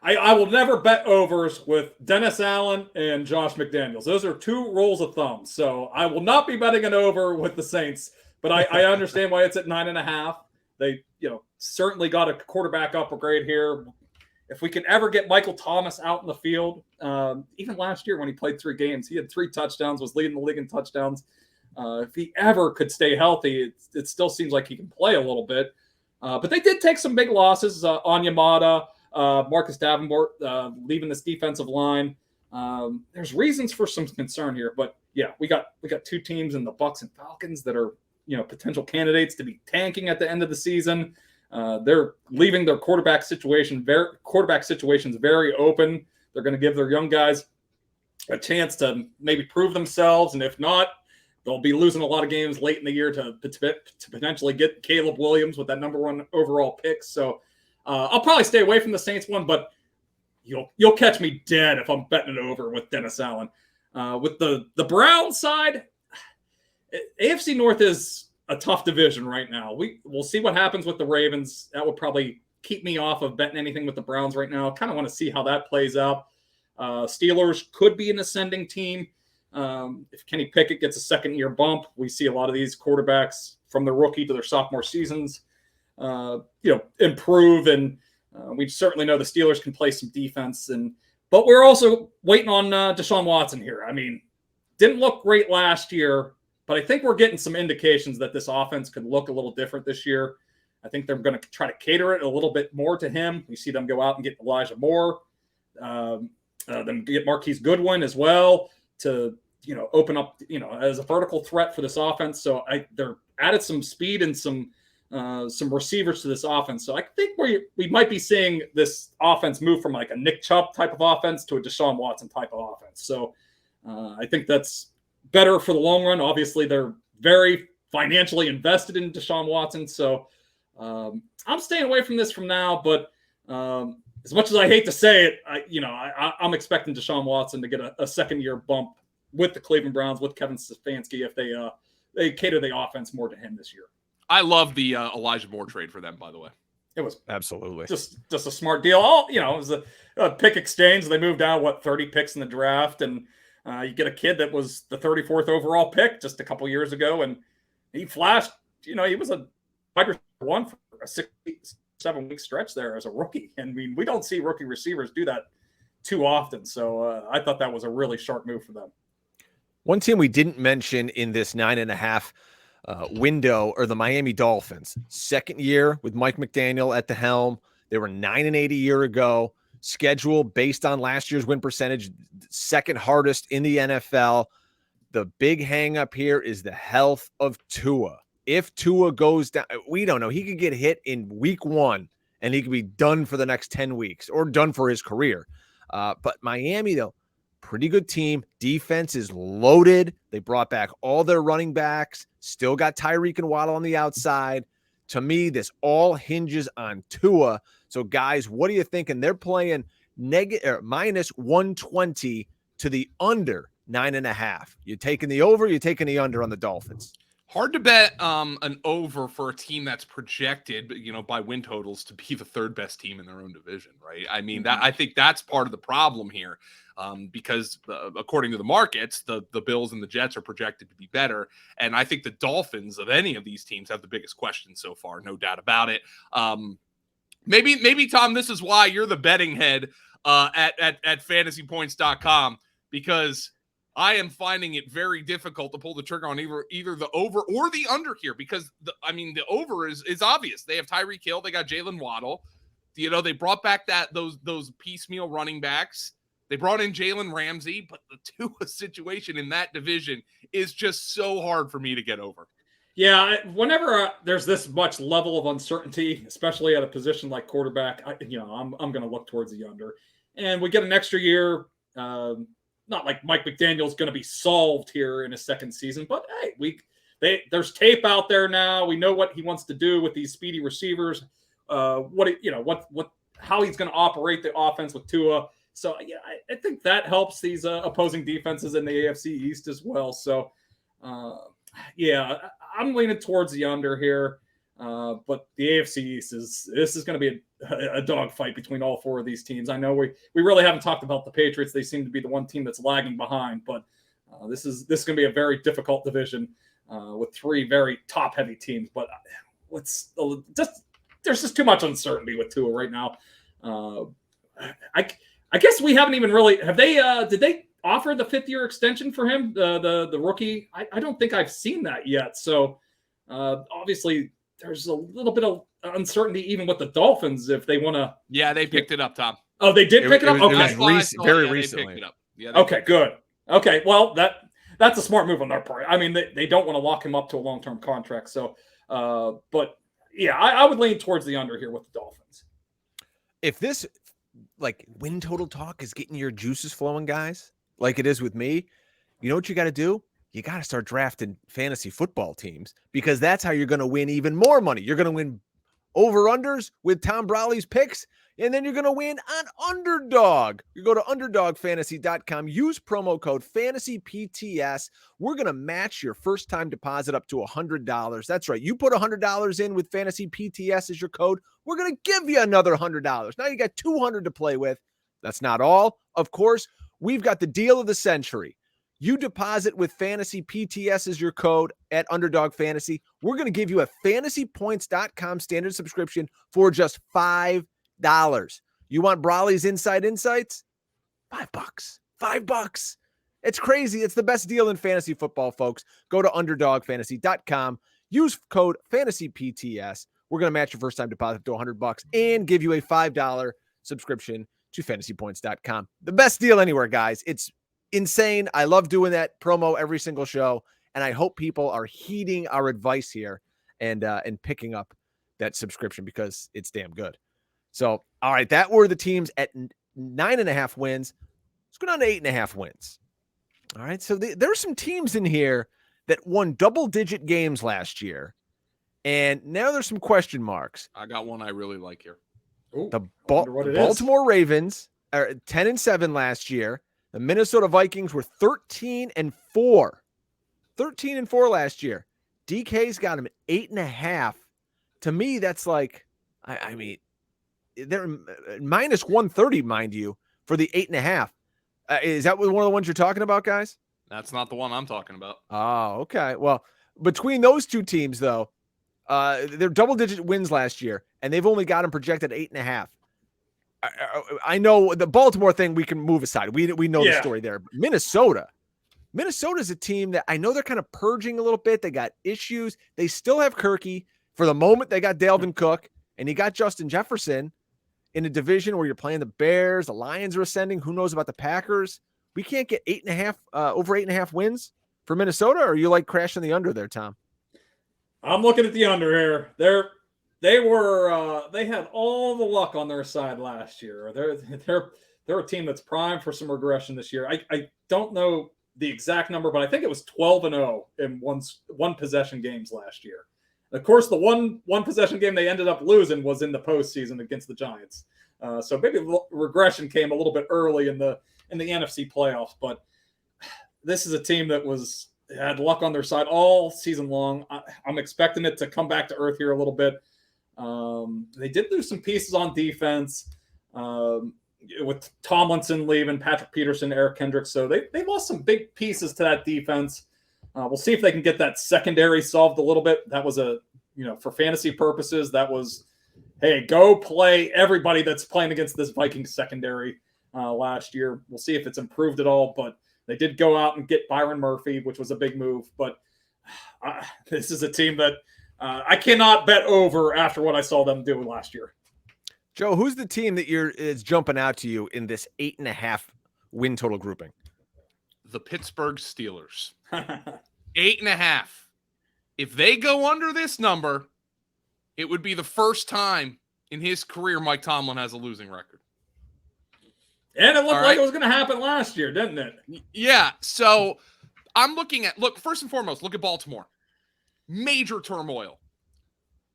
I will never bet overs with Dennis Allen and Josh McDaniels. Those are two rules of thumb. So I will not be betting an over with the Saints, but I understand why it's at 9.5. They, certainly got a quarterback upgrade here. If we could ever get Michael Thomas out in the field, even last year when he played 3 games, he had 3 touchdowns, was leading the league in touchdowns. If he ever could stay healthy, it still seems like he can play a little bit. But they did take some big losses. Onyemata, Marcus Davenport leaving this defensive line. There's reasons for some concern here, but yeah, we got 2 teams in the Bucs and Falcons that are potential candidates to be tanking at the end of the season. They're leaving their quarterback situations very open. They're going to give their young guys a chance to maybe prove themselves, and if not, they'll be losing a lot of games late in the year to potentially get Caleb Williams with that number 1 overall pick. So I'll probably stay away from the Saints one, but you'll catch me dead if I'm betting it over with Dennis Allen. With the Browns side, AFC North is a tough division right now. We'll see what happens with the Ravens. That would probably keep me off of betting anything with the Browns right now. Kind of want to see how that plays out. Steelers could be an ascending team. If Kenny Pickett gets a second-year bump, we see a lot of these quarterbacks from their rookie to their sophomore seasons, improve. And we certainly know the Steelers can play some defense. But we're also waiting on Deshaun Watson here. I mean, didn't look great last year, but I think we're getting some indications that this offense could look a little different this year. I think they're going to try to cater it a little bit more to him. We see them go out and get Elijah Moore, them get Marquise Goodwin as well to open up, as a vertical threat for this offense. So they're added some speed and some receivers to this offense. So I think we might be seeing this offense move from like a Nick Chubb type of offense to a Deshaun Watson type of offense. So I think that's better for the long run. Obviously, they're very financially invested in Deshaun Watson. So I'm staying away from this from now. But as much as I hate to say it, I'm expecting Deshaun Watson to get a second-year bump with the Cleveland Browns, with Kevin Stefanski, if they cater the offense more to him this year. I love the Elijah Moore trade for them, by the way. It was absolutely just a smart deal. It was a pick exchange. They moved down 30 picks in the draft, and you get a kid that was the 34th overall pick just a couple years ago, and he flashed. He was a wide receiver 1 for a 6-7 week stretch there as a rookie. And I mean, we don't see rookie receivers do that too often. So I thought that was a really sharp move for them. One team we didn't mention in this 9.5 window are the Miami Dolphins. Second year with Mike McDaniel at the helm. They were 9-8 a year ago. Schedule based on last year's win percentage, second hardest in the NFL. The big hang up here is the health of Tua. If Tua goes down, we don't know. He could get hit in week 1 and he could be done for the next 10 weeks or done for his career. But Miami, though, pretty good team. Defense is loaded. They brought back all their running backs. Still got Tyreek and Waddle on the outside. To me, this all hinges on Tua. So, guys, what are you thinking? They're playing minus 120 to the under 9.5. You taking the over? You taking the under on the Dolphins? Hard to bet an over for a team that's projected, by win totals to be the 3rd best team in their own division, right? I mean, I think that's part of the problem here, because according to the markets, the Bills and the Jets are projected to be better, and I think the Dolphins of any of these teams have the biggest question so far, no doubt about it. Maybe Tom, this is why you're the betting head at fantasypoints.com, because I am finding it very difficult to pull the trigger on either the over or the under here because the over is obvious. They have Tyreek Hill, they got Jalen Waddle. You know, they brought back those piecemeal running backs. They brought in Jalen Ramsey, but the Tua situation in that division is just so hard for me to get over. Yeah, whenever there's this much level of uncertainty, especially at a position like quarterback, I'm going to look towards the under. And we get an extra year. Not like Mike McDaniel's going to be solved here in his second season, but hey, there's tape out there now. We know what he wants to do with these speedy receivers. How he's going to operate the offense with Tua. So yeah, I think that helps these opposing defenses in the AFC East as well. So yeah, I'm leaning towards the under here. But the AFC East is going to be a dogfight between all four of these teams. I know we really haven't talked about the Patriots. They seem to be the one team that's lagging behind, but this is going to be a very difficult division with three very top heavy teams. But there's just too much uncertainty with Tua right now. I guess we haven't even really did they offer the 5th-year extension for him, the rookie? I don't think I've seen that yet. So obviously there's a little bit of uncertainty even with the Dolphins if they want to. Yeah, they picked it up, Tom. Oh, they did pick it up? Okay. It was very recently. They picked it up. Yeah, okay, good. Okay, well, that's a smart move on their part. I mean, they don't want to lock him up to a long-term contract. So, but yeah, I would lean towards the under here with the Dolphins. If this win total talk is getting your juices flowing, guys, like it is with me, you know what you got to do? You got to start drafting fantasy football teams because that's how you're going to win even more money. You're going to win over-unders with Tom Brolley's picks, and then you're going to win on Underdog. You go to UnderdogFantasy.com, use promo code FANTASYPTS. We're going to match your first-time deposit up to $100. That's right. You put $100 in with FANTASYPTS as your code, we're going to give you another $100. Now you got $200 to play with. That's not all. Of course, we've got the deal of the century. You deposit with Fantasy PTS as your code at Underdog Fantasy. We're going to give you a fantasypoints.com standard subscription for just $5. You want Brawley's Inside Insights? $5. $5. It's crazy. It's the best deal in fantasy football, folks. Go to UnderdogFantasy.com. Use code FANTASYPTS. We're going to match your first time deposit to $100 and give you a $5 subscription to fantasypoints.com. The best deal anywhere, guys. It's insane. I love doing that promo every single show, and I hope people are heeding our advice here and picking up that subscription because it's damn good. So, all right, that were the teams at 9.5 wins. Let's go down to 8.5 wins. All right, so there are some teams in here that won double-digit games last year, and now there's some question marks. I got one I really like here. Ooh, the Baltimore Ravens are 10-7 last year. The Minnesota Vikings were 13-4. 13-4 last year. DK's got them at 8.5. To me, that's like, I mean, they're minus 130, mind you, for the 8.5. Is that one of the ones you're talking about, guys? That's not the one I'm talking about. Oh, okay. Well, between those two teams, though, they're double-digit wins last year, and they've only got them projected 8.5. I know the Baltimore thing we can move aside. We know the story there. Minnesota's a team that I know they're kind of purging a little bit. They got issues. They still have Kirky. For the moment, they got Dalvin Cook, and you got Justin Jefferson in a division where you're playing the Bears. The Lions are ascending. Who knows about the Packers? We can't get 8.5 over 8.5 wins for Minnesota, or are you like crashing the under there, Tom? I'm looking at the under here. They had all the luck on their side last year. They're a team that's primed for some regression this year. I don't know the exact number, but I think it was 12-0 in one possession games last year. And of course, the one possession game they ended up losing was in the postseason against the Giants. So maybe regression came a little bit early in the NFC playoffs. But this is a team that had luck on their side all season long. I'm expecting it to come back to earth here a little bit. They did lose some pieces on defense with Tomlinson leaving, Patrick Peterson, Eric Kendricks. So they lost some big pieces to that defense. We'll see if they can get that secondary solved a little bit. That was for fantasy purposes, that was, hey, go play everybody that's playing against this Vikings secondary last year. We'll see if it's improved at all. But They did go out and get Byron Murphy, which was a big move, but this is a team that I cannot bet over after what I saw them do last year. Joe, who's the team that is jumping out to you in this 8.5 win total grouping? The Pittsburgh Steelers. 8.5. If they go under this number, it would be the first time in his career Mike Tomlin has a losing record. And it looked like it was going to happen last year, didn't it? Yeah. So I'm looking at, first and foremost, look at Baltimore. Major turmoil.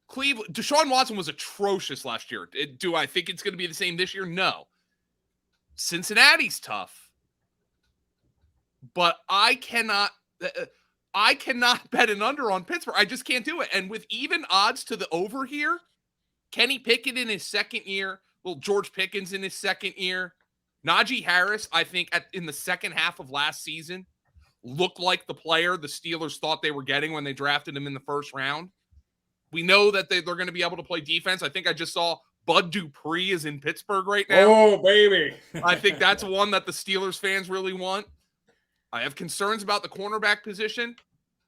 Cleveland, Deshaun Watson was atrocious last year. Do I think it's going to be the same this year? No. Cincinnati's tough. But I cannot bet an under on Pittsburgh. I just can't do it. And with even odds to the over here, Kenny Pickett in his second year, George Pickens in his second year, Najee Harris, I think in the second half of last season, looked like the player the Steelers thought they were getting when they drafted him in the first round. We know that they're going to be able to play defense. I think I just saw Bud Dupree is in Pittsburgh right now. Oh, baby. I think that's one that the Steelers fans really want. I have concerns about the cornerback position,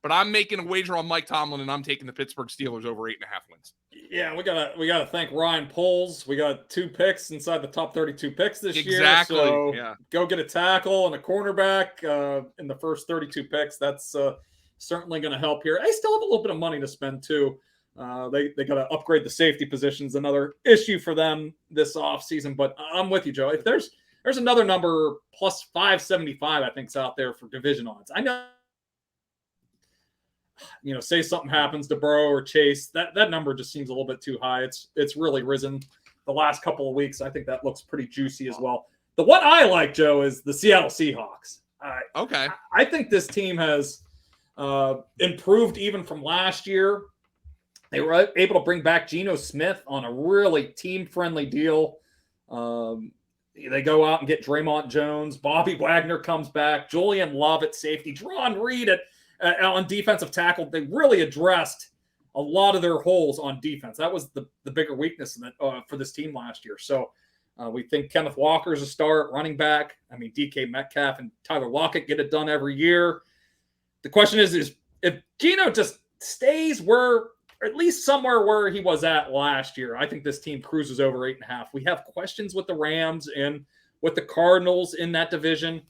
but I'm making a wager on Mike Tomlin, and I'm taking the Pittsburgh Steelers over 8.5 wins. Yeah, we gotta thank Ryan Poles. We got 2 picks inside the top 32 picks this year. Exactly. So yeah. Go get a tackle and a cornerback in the first 32 picks. That's certainly going to help here. I still have a little bit of money to spend too. They got to upgrade the safety positions. Another issue for them this offseason. But I'm with you, Joe. If there's another number plus 575, I think is out there for division odds. I know. Say something happens to Burrow or Chase, that number just seems a little bit too high. It's really risen the last couple of weeks. I think that looks pretty juicy as well. The one I like, Joe, is the Seattle Seahawks. Okay. I think this team has improved even from last year. They were able to bring back Geno Smith on a really team-friendly deal. They go out and get Draymond Jones. Bobby Wagner comes back. Julian Love at safety. Dron Reed on defensive tackle. They really addressed a lot of their holes on defense. That was the bigger weakness for this team last year. So we think Kenneth Walker's a start, running back. I mean, DK Metcalf and Tyler Lockett get it done every year. The question is if Geno just stays at least somewhere where he was at last year, I think this team cruises over 8.5. We have questions with the Rams and with the Cardinals in that division.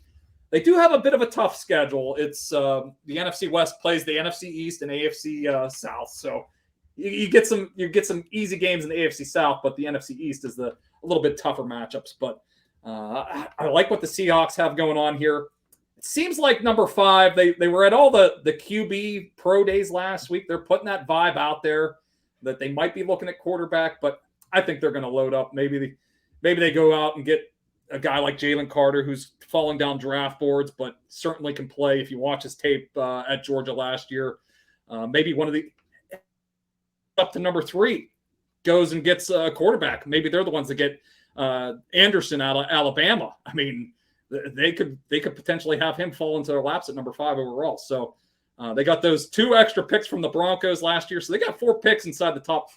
They do have a bit of a tough schedule. It's the NFC West plays the NFC East and AFC South. So you get some easy games in the AFC South, but the NFC East is a little bit tougher matchups. But I like what the Seahawks have going on here. It seems like number 5, they were at all the QB pro days last week. They're putting that vibe out there that they might be looking at quarterback, but I think they're going to load up. Maybe they go out and get a guy like Jalen Carter, who's falling down draft boards, but certainly can play. If you watch his tape at Georgia last year, maybe one of the up to number 3 goes and gets a quarterback. Maybe they're the ones that get Anderson out of Alabama. I mean, they could potentially have him fall into their laps at number 5 overall. So they got those 2 extra picks from the Broncos last year. So they got 4 picks inside the top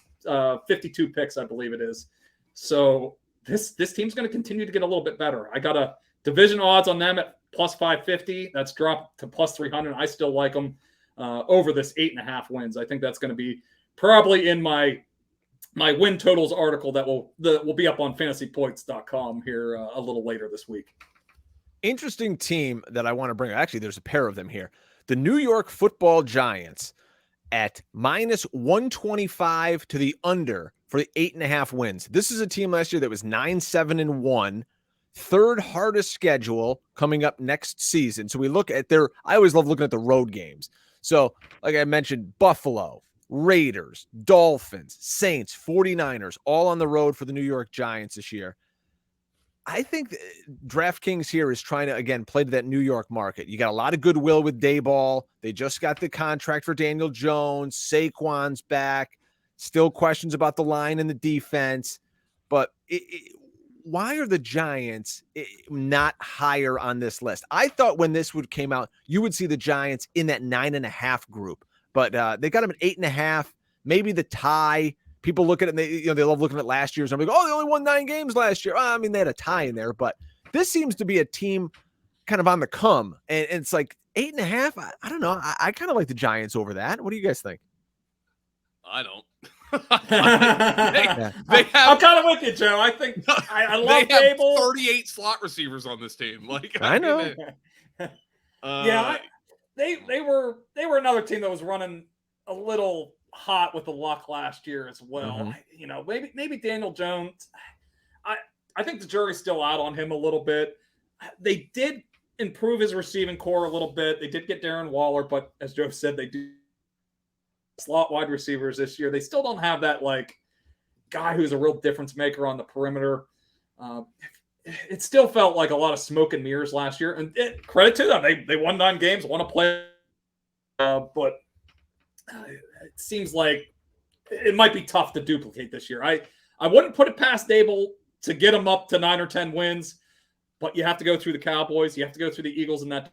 52 picks, I believe it is. So this team's going to continue to get a little bit better. I got a division odds on them at plus 550. That's dropped to plus 300. I still like them over this 8.5 wins. I think that's going to be probably in my win totals article that will be up on fantasypoints.com here a little later this week. Interesting team that I want to bring. Actually, there's a pair of them here. The New York Football Giants at minus 125 to the under for the 8.5 wins. This is a team last year that was 9-7-1, third hardest schedule coming up next season. So we look at I always love looking at the road games. So like I mentioned, Buffalo, Raiders, Dolphins, Saints, 49ers, all on the road for the New York Giants this year. I think DraftKings here is trying to, again, play to that New York market. You got a lot of goodwill with Dayball. They just got the contract for Daniel Jones. Saquon's back. Still questions about the line and the defense. But why are the Giants not higher on this list? I thought when this came out, you would see the Giants in that 9.5 group. But they got them at 8.5, maybe the tie. People look at it and they love looking at last year's. I'm like, they only won 9 games last year. I mean, they had a tie in there, but this seems to be a team kind of on the come. And it's like 8.5. I don't know. I kind of like the Giants over that. What do you guys think? I don't. They have, I'm kind of with you, Joe. I think I love they have Dable. 38 slot receivers on this team. Like I know. They were another team that was running a little hot with the luck last year as well. Maybe Daniel Jones. I think the jury's still out on him a little bit. They did improve his receiving core a little bit. They did get Darren Waller, but as Joe said, they do slot wide receivers this year. They still don't have that like guy who's a real difference maker on the perimeter. It still felt like a lot of smoke and mirrors last year. And credit to them, they won 9 games, won a play. But it seems like it might be tough to duplicate this year. I wouldn't put it past Dable to get them up to 9 or 10 wins, but you have to go through the Cowboys. You have to go through the Eagles, and that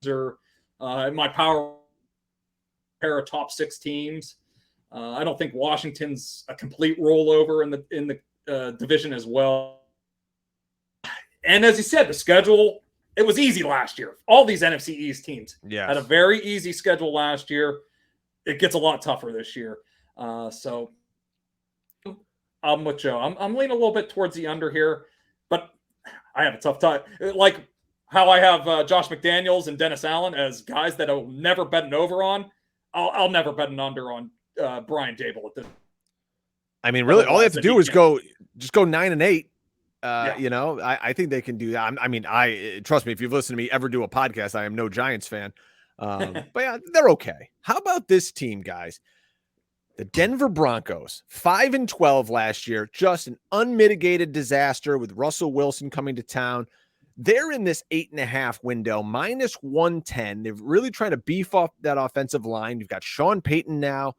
are in my power pair of top 6 teams. I don't think Washington's a complete rollover in the division as well. And as you said, the schedule, it was easy last year. All these NFC East teams had a very easy schedule last year. It gets a lot tougher this year. So I'm with Joe. I'm leaning a little bit towards the under here, but I have a tough time. Like how I have Josh McDaniels and Dennis Allen as guys that I'll never bet an over on. I'll never bet an under on Brian Dable at this. I mean, really, all they have to do is go 9-8. I think they can do that. I mean, trust me, if you've listened to me ever do a podcast, I am no Giants fan. But yeah, they're okay. How about this team, guys? The Denver Broncos, 5-12 last year, just an unmitigated disaster with Russell Wilson coming to town. They're in this 8.5 window, -110. They're really trying to beef up that offensive line. You've got Sean Payton now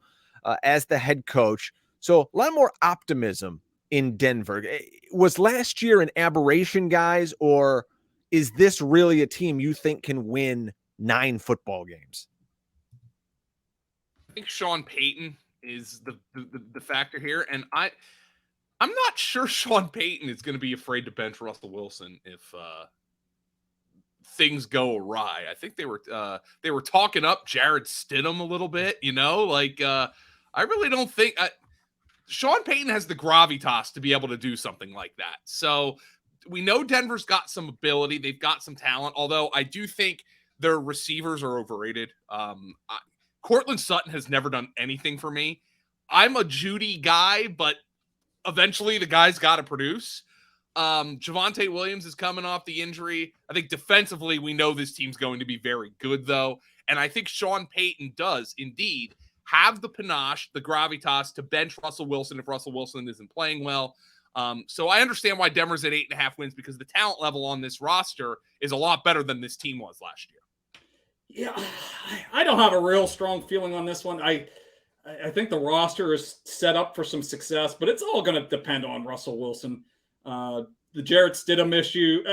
as the head coach. So a lot more optimism in Denver. Was last year an aberration, guys, or is this really a team you think can win 9 football games? I think Sean Payton is the factor here, and I'm not sure Sean Payton is going to be afraid to bench Russell Wilson if things go awry. I think they were talking up Jared Stidham a little bit, I really don't think Sean Payton has the gravitas to be able to do something like that. So we know Denver's got some ability. They've got some talent, although I do think their receivers are overrated. Cortland Sutton has never done anything for me. I'm a Judy guy, but eventually the guy's got to produce. Javonte Williams is coming off the injury. I think defensively, we know this team's going to be very good, though. And I think Sean Payton does indeed have the panache, the gravitas to bench Russell Wilson if Russell Wilson isn't playing well. So I understand why Denver's at 8.5 wins, because the talent level on this roster is a lot better than this team was last year. Yeah, I don't have a real strong feeling on this one. I think the roster is set up for some success, but it's all going to depend on Russell Wilson. The Jarrett Stidham issue,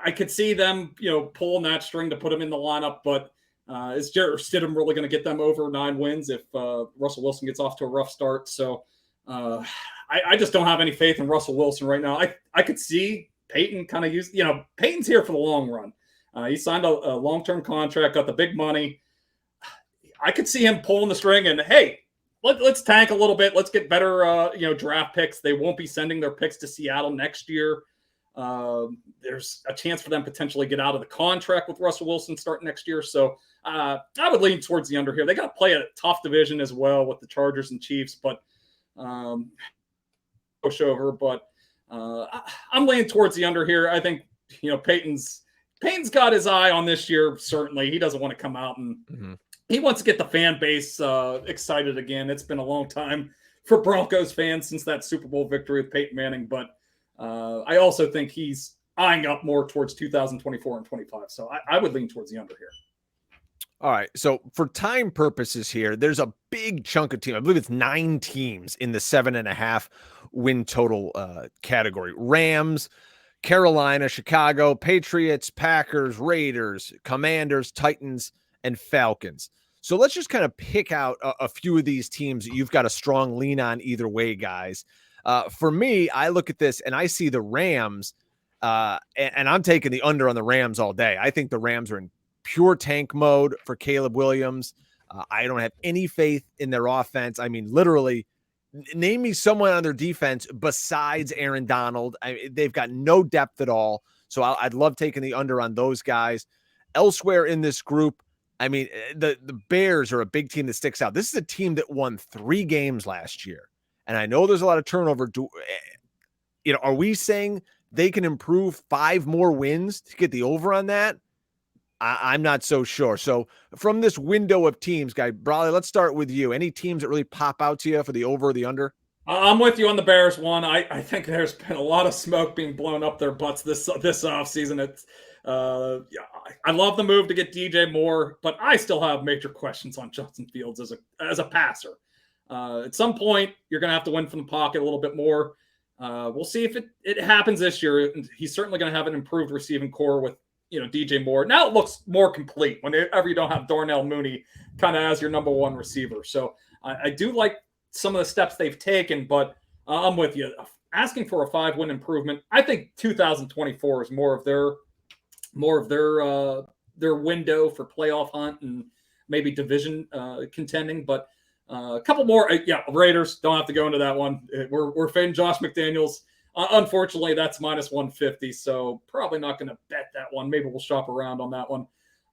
I could see them, pulling that string to put him in the lineup, but is Jarrett Stidham really going to get them over 9 wins if Russell Wilson gets off to a rough start? So I just don't have any faith in Russell Wilson right now. I could see Peyton kind of use, Peyton's here for the long run. He signed a long-term contract, got the big money. I could see him pulling the string and, hey, let's tank a little bit. Let's get better, draft picks. They won't be sending their picks to Seattle next year. There's a chance for them potentially get out of the contract with Russell Wilson starting next year. So I would lean towards the under here. They got to play a tough division as well with the Chargers and Chiefs, but push over. But I'm leaning towards the under here. I think Payton's got his eye on this year. Certainly, he doesn't want to come out and he wants to get the fan base excited again. It's been a long time for Broncos fans since that Super Bowl victory with Peyton Manning, but I also think he's eyeing up more towards 2024 and 25. So I would lean towards the under here. All right. So for time purposes here, there's a big chunk of team. I believe it's 9 teams in the 7.5 win total category. Rams, Carolina, Chicago, Patriots, Packers, Raiders, Commanders, Titans, and Falcons. So let's just kind of pick out a few of these teams that you've got a strong lean on either way, guys. For me, I look at this and I see the Rams And I'm taking the under on the Rams all day. I think the Rams are in pure tank mode for Caleb Williams. I don't have any faith in their offense. I mean, literally, name me someone on their defense besides Aaron Donald. They've got no depth at all. So I'd love taking the under on those guys. Elsewhere in this group, I mean, the Bears are a big team that sticks out. This is a team that won 3 games last year. And I know there's a lot of turnover. Are we saying they can improve 5 more wins to get the over on that? I'm not so sure. So from this window of teams, guy Brawley, let's start with you. Any teams that really pop out to you for the over or the under? I'm with you on the Bears one. I think there's been a lot of smoke being blown up their butts this offseason. It's I love the move to get DJ Moore, but I still have major questions on Justin Fields as a passer. At some point, you're going to have to win from the pocket a little bit more. We'll see if it happens this year. He's certainly going to have an improved receiving core with DJ Moore. Now it looks more complete whenever you don't have Darnell Mooney kind of as your number one receiver. So I do like some of the steps they've taken, but I'm with you. Asking for a 5-win improvement, I think 2024 is more of their window for playoff hunt and maybe division contending. But a couple more, Raiders, don't have to go into that one. We're fading Josh McDaniels. Unfortunately, that's minus 150, so probably not going to bet that one. Maybe we'll shop around on that one.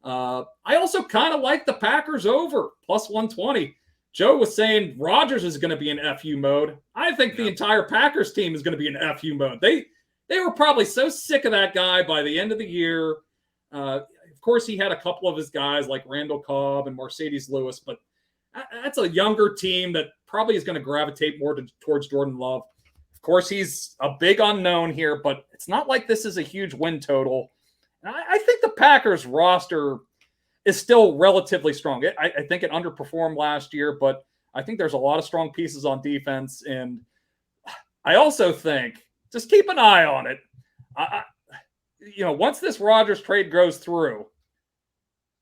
I also kind of like the Packers over, plus 120. Joe was saying Rodgers is going to be in FU mode. I think the entire Packers team is going to be in FU mode. They were probably so sick of that guy by the end of the year. Of course, he had a couple of his guys like Randall Cobb and Mercedes Lewis, but that's a younger team that probably is going to gravitate more towards Jordan Love. Of course, he's a big unknown here, but it's not like this is a huge win total. And I think the Packers roster is still relatively strong. I think it underperformed last year, but I think there's a lot of strong pieces on defense. And I also think, just keep an eye on it. Once this Rodgers trade goes through,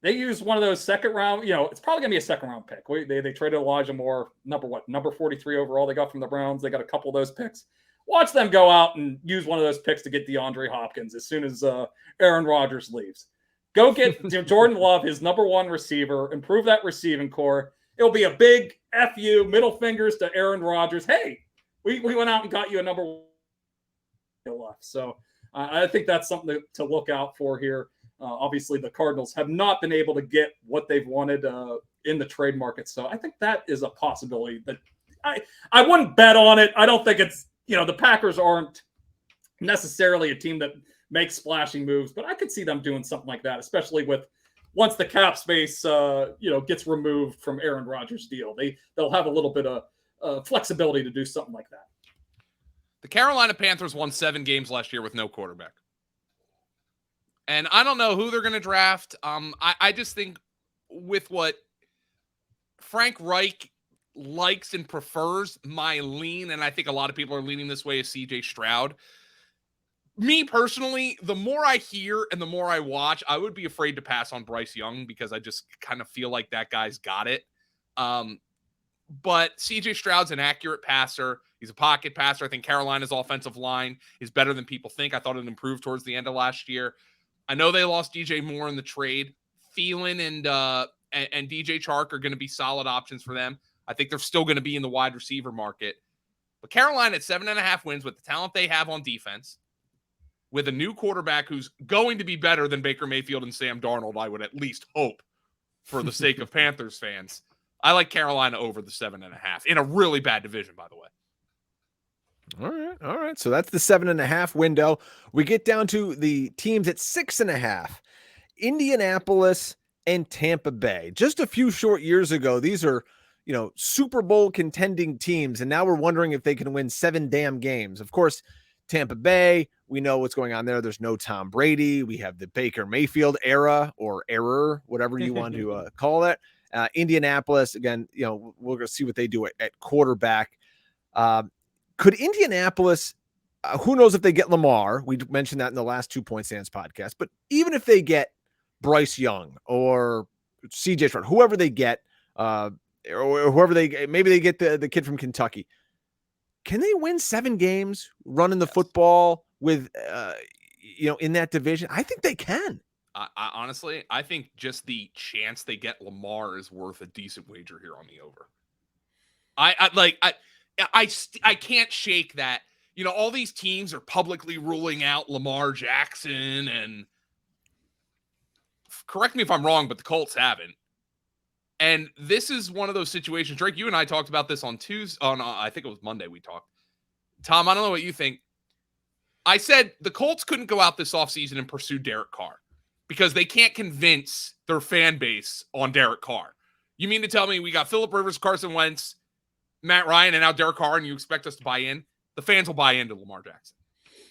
they use one of those second round, it's probably going to be a second round pick. They traded Elijah Moore, number 43 overall. They got from the Browns. They got a couple of those picks. Watch them go out and use one of those picks to get DeAndre Hopkins as soon as Aaron Rodgers leaves. Go get Jordan Love, his number one receiver, improve that receiving core. It'll be a big FU, middle fingers to Aaron Rodgers. Hey, we went out and got you a number one left. So I think that's something to look out for here. Obviously, the Cardinals have not been able to get what they've wanted in the trade market. So I think that is a possibility that I wouldn't bet on it. I don't think it's, the Packers aren't necessarily a team that makes splashing moves, but I could see them doing something like that, especially once the cap space, gets removed from Aaron Rodgers' deal. They'll have a little bit of flexibility to do something like that. The Carolina Panthers won 7 games last year with no quarterback. And I don't know who they're going to draft. I just think with what Frank Reich likes and prefers, my lean, and I think a lot of people are leaning this way, is CJ Stroud. Me personally, the more I hear and the more I watch, I would be afraid to pass on Bryce Young because I just kind of feel like that guy's got it. But CJ Stroud's an accurate passer. He's a pocket passer. I think Carolina's offensive line is better than people think. I thought it improved towards the end of last year. I know they lost DJ Moore in the trade. Thielen and DJ Chark are going to be solid options for them. I think they're still going to be in the wide receiver market. But Carolina at 7.5 wins with the talent they have on defense, with a new quarterback who's going to be better than Baker Mayfield and Sam Darnold, I would at least hope, for the sake of Panthers fans. I like Carolina over the 7.5 in a really bad division, by the way. All right. So that's the 7.5 window. We get down to the teams at 6.5. Indianapolis and Tampa Bay. Just a few short years ago, these are, Super Bowl contending teams, and now we're wondering if they can win 7 damn games. Of course, Tampa Bay, we know what's going on there. There's no Tom Brady. We have the Baker Mayfield era or error, whatever you want to call it. Indianapolis, again, we're going to see what they do at quarterback. Could Indianapolis, who knows if they get Lamar? We mentioned that in the last 2 Point Stance podcast. But even if they get Bryce Young or CJ Stroud, whoever they get, or whoever maybe they get the kid from Kentucky, can they win 7 games running the football with, in that division? I think they can. I honestly, I think just the chance they get Lamar is worth a decent wager here on the over. I can't shake that. All these teams are publicly ruling out Lamar Jackson, and correct me if I'm wrong, but the Colts haven't. And this is one of those situations. Drake, you and I talked about this on Tuesday. I think it was Monday we talked. Tom, I don't know what you think. I said the Colts couldn't go out this offseason and pursue Derek Carr because they can't convince their fan base on Derek Carr. You mean to tell me we got Phillip Rivers, Carson Wentz, Matt Ryan, and now Derek Carr, and you expect us to buy in? The fans will buy into Lamar Jackson.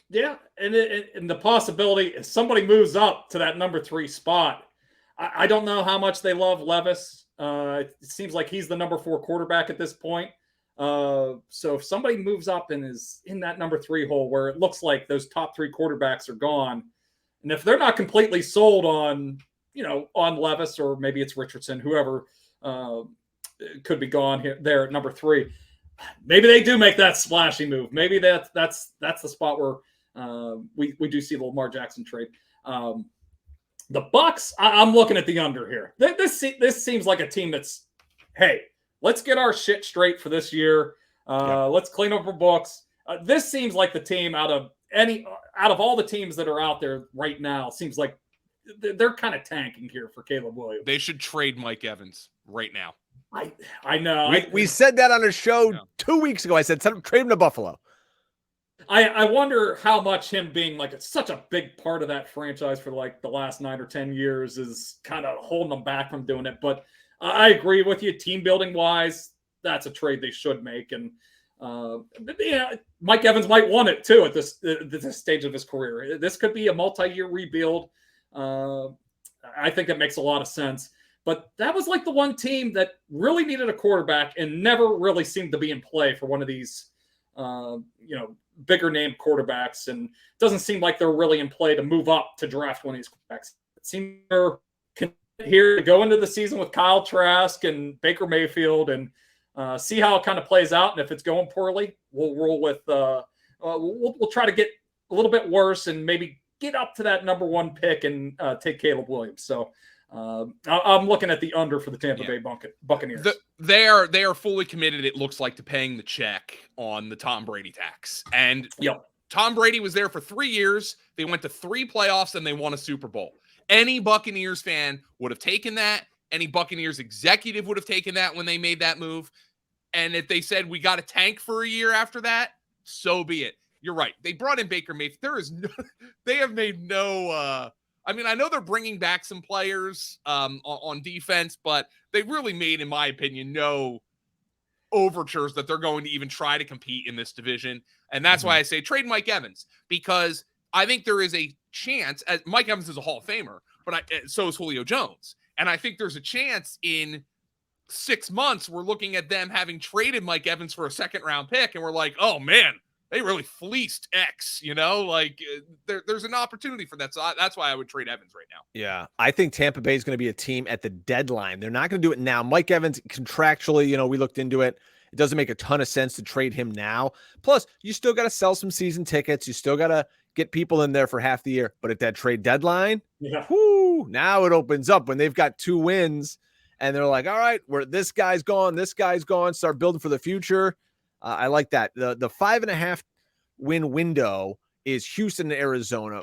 Yeah, and the possibility if somebody moves up to that number 3 spot, I don't know how much they love Levis. It seems like he's the number 4 quarterback at this point. So if somebody moves up and is in that number 3 hole where it looks like those top 3 quarterbacks are gone, and if they're not completely sold on Levis, or maybe it's Richardson, whoever could be gone there at number 3, maybe they do make that splashy move. Maybe that's the spot where we do see the Lamar Jackson trade. The Bucs, I'm looking at the under here. This seems like a team that's, hey, let's get our shit straight for this year. Let's clean up our books. This seems like the team out of all the teams that are out there right now. Seems like they're kind of tanking here for Caleb Williams. They should trade Mike Evans right now. I know. We said that on a show 2 weeks ago. I said, trade him to Buffalo. I wonder how much him being such a big part of that franchise for the last 9 or 10 years is kind of holding them back from doing it. But I agree with you. Team building wise, that's a trade they should make. And Mike Evans might want it too at this stage of his career. This could be a multi-year rebuild. I think that makes a lot of sense. But that was the one team that really needed a quarterback and never really seemed to be in play for one of these, bigger name quarterbacks. And it doesn't seem like they're really in play to move up to draft one of these quarterbacks. It seems they're here to go into the season with Kyle Trask and Baker Mayfield and see how it kind of plays out. And if it's going poorly, we'll roll with we'll try to get a little bit worse and maybe get up to that number 1 pick and take Caleb Williams. So I'm looking at the under for the Tampa Bay Buccaneers. They are fully committed, it looks like, to paying the check on the Tom Brady tax. And Tom Brady was there for 3 years. They went to 3 playoffs and they won a Super Bowl. Any Buccaneers fan would have taken that. Any Buccaneers executive would have taken that when they made that move. And if they said we got a tank for a year after that, so be it. You're right. They brought in Baker Mayfield. They have made no I know they're bringing back some players on defense, but they really made, in my opinion, no overtures that they're going to even try to compete in this division. And that's why I say trade Mike Evans, because I think there is a chance, as Mike Evans is a Hall of Famer, but so is Julio Jones. And I think there's a chance in 6 months we're looking at them having traded Mike Evans for a 2nd-round pick, and we're like, oh, man, they really fleeced X, there's an opportunity for that. So that's why I would trade Evans right now. Yeah. I think Tampa Bay is going to be a team at the deadline. They're not going to do it now. Mike Evans contractually, we looked into it. It doesn't make a ton of sense to trade him now. Plus, you still got to sell some season tickets. You still got to get people in there for half the year. But at that trade deadline, now it opens up when they've got 2 wins and they're like, all right, this guy's gone, start building for the future. I like that. The 5.5 win window is Houston and Arizona.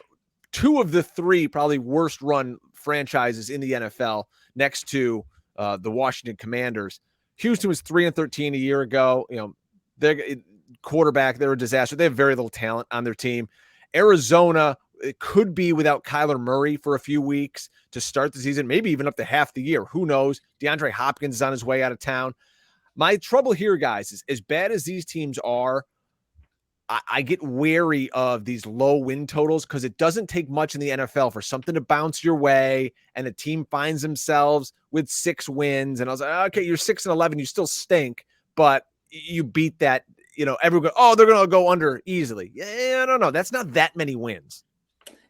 2 of the 3 probably worst run franchises in the NFL next to the Washington Commanders. Houston was 3-13 a year ago. Their quarterback, they're a disaster. They have very little talent on their team. Arizona, it could be without Kyler Murray for a few weeks to start the season, maybe even up to half the year. Who knows? DeAndre Hopkins is on his way out of town. My trouble here, guys, is as bad as these teams are, I get wary of these low win totals because it doesn't take much in the NFL for something to bounce your way and a team finds themselves with 6 wins. And I was like, okay, you're 6-11, you still stink, but you beat that, everyone they're going to go under easily. Yeah, I don't know. That's not that many wins.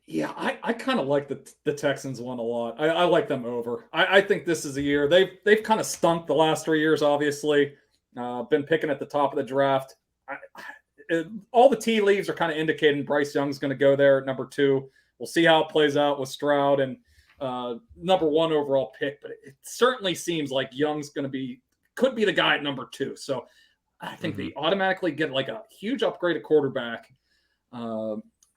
Yeah, I kind of like the Texans one a lot. I like them over. I think this is a year. They've kind of stunk the last 3 years, obviously. Been picking at the top of the draft. All the tea leaves are kind of indicating Bryce Young's going to go there at number 2. we'll see how it plays out with Stroud and number 1 overall pick. But it certainly seems like Young's could be the guy at number 2. So I think they automatically get like a huge upgrade at quarterback.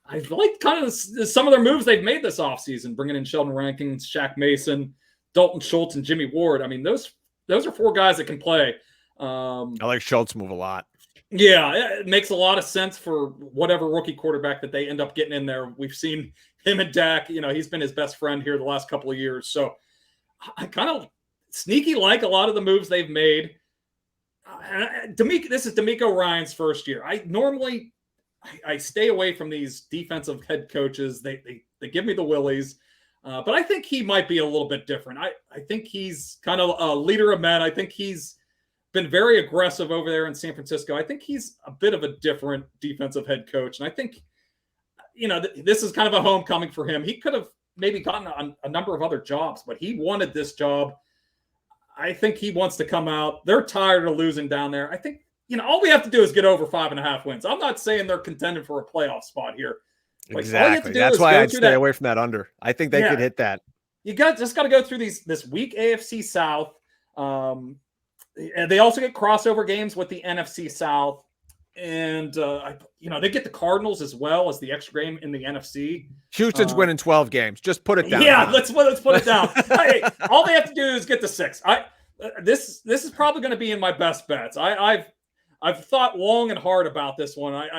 I like kind of some of their moves they've made this offseason, bringing in Sheldon Rankins, Shaq Mason, Dalton Schultz, and Jimmy Ward. I mean, those are 4 guys that can play. I like Schultz move a lot. Yeah, it makes a lot of sense for whatever rookie quarterback that they end up getting in there. We've seen him and Dak. He's been his best friend here the last couple of years. So I kind of sneaky like a lot of the moves they've made. This is DeMeco Ryans' first year. I stay away from these defensive head coaches. They give me the willies. But I think he might be a little bit different. I think he's kind of a leader of men. I think he's been very aggressive over there in San Francisco. I think he's a bit of a different defensive head coach. And I think, this is kind of a homecoming for him. He could have maybe gotten a number of other jobs, but he wanted this job. I think he wants to come out. They're tired of losing down there. I think, all we have to do is get over 5.5 wins. I'm not saying they're contending for a playoff spot here. Exactly. That's why I'd stay away from that under. I think they could hit that. You just got to go through this weak AFC South. And they also get crossover games with the NFC South. And, they get the Cardinals as well as the extra game in the NFC. Houston's winning 12 games. Just put it down. Yeah, let's put it down. Hey, all they have to do is get to 6. This is probably going to be in my best bets. I've thought long and hard about this one.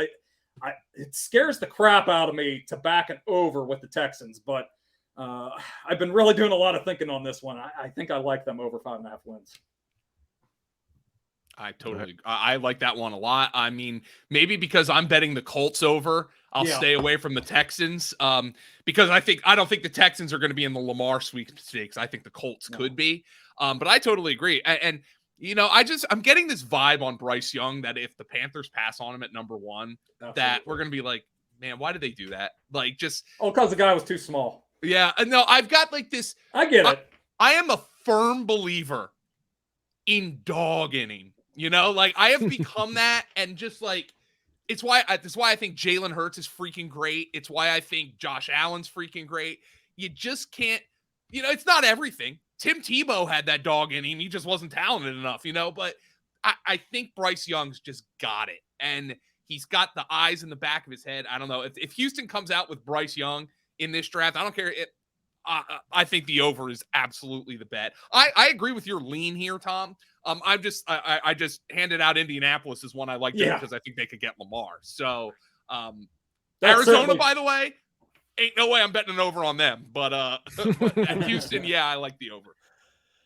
It scares the crap out of me to back it over with the Texans, but I've been really doing a lot of thinking on this one. I think I like them over 5.5 wins. I like that one a lot. I mean, maybe because I'm betting the Colts over, I'll stay away from the Texans. Because I don't think the Texans are going to be in the Lamar sweepstakes. I think the Colts could be. But I totally agree. And I'm getting this vibe on Bryce Young that if the Panthers pass on him at number 1, that we're going to be like, man, why did they do that? Like, just because the guy was too small. Yeah, no, I've got like this. I get it. I am a firm believer in dog inning. Like I have become that, and just like that's why I think Jalen Hurts is freaking great. It's why I think Josh Allen's freaking great. You just can't, it's not everything. Tim Tebow had that dog in him. He just wasn't talented enough, but I think Bryce Young's just got it. And he's got the eyes in the back of his head. I don't know. If Houston comes out with Bryce Young in this draft, I don't care. I think the over is absolutely the bet. I agree with your lean here, Tom. I just handed out Indianapolis as one I like because I think they could get Lamar. So Arizona, by the way, ain't no way I'm betting an over on them. But at Houston, I like the over.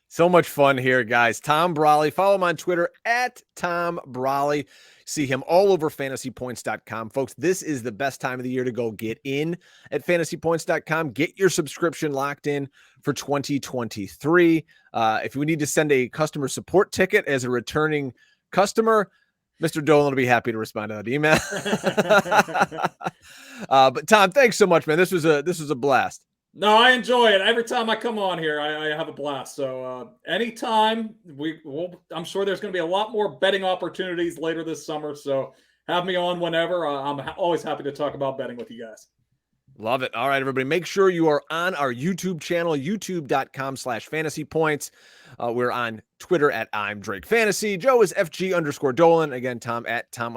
So much fun here, guys. Tom Brolley. Follow him on Twitter at Tom Brolley. See him all over fantasypoints.com. Folks, this is the best time of the year to go get in at fantasypoints.com. Get your subscription locked in for 2023. If we need to send a customer support ticket as a returning customer, Mr. Dolan will be happy to respond to that email. But Tom, thanks so much, man. This was a blast. No, I enjoy it. Every time I come on here, I have a blast. So anytime, I'm sure there's going to be a lot more betting opportunities later this summer. So have me on whenever. I'm always happy to talk about betting with you guys. Love it. All right, everybody. Make sure you are on our YouTube channel, youtube.com/fantasypoints. We're on Twitter at I'm Drake Fantasy. Joe is FG_Dolan. Again, Tom at Tom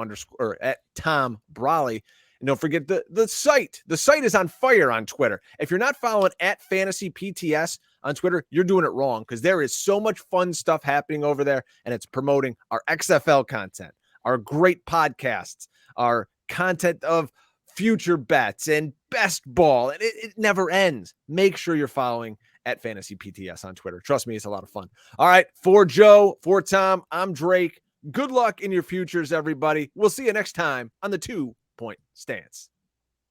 Brolley. And don't forget the site. The site is on fire on Twitter. If you're not following at Fantasy PTS on Twitter, you're doing it wrong, because there is so much fun stuff happening over there, and it's promoting our XFL content, our great podcasts, our content of future bets and best ball, and it never ends. Make sure you're following at Fantasy PTS on Twitter. Trust me, it's a lot of fun. All right, for Joe, for Tom, I'm Drake. Good luck in your futures, everybody. We'll see you next time on the 2 Point Stance.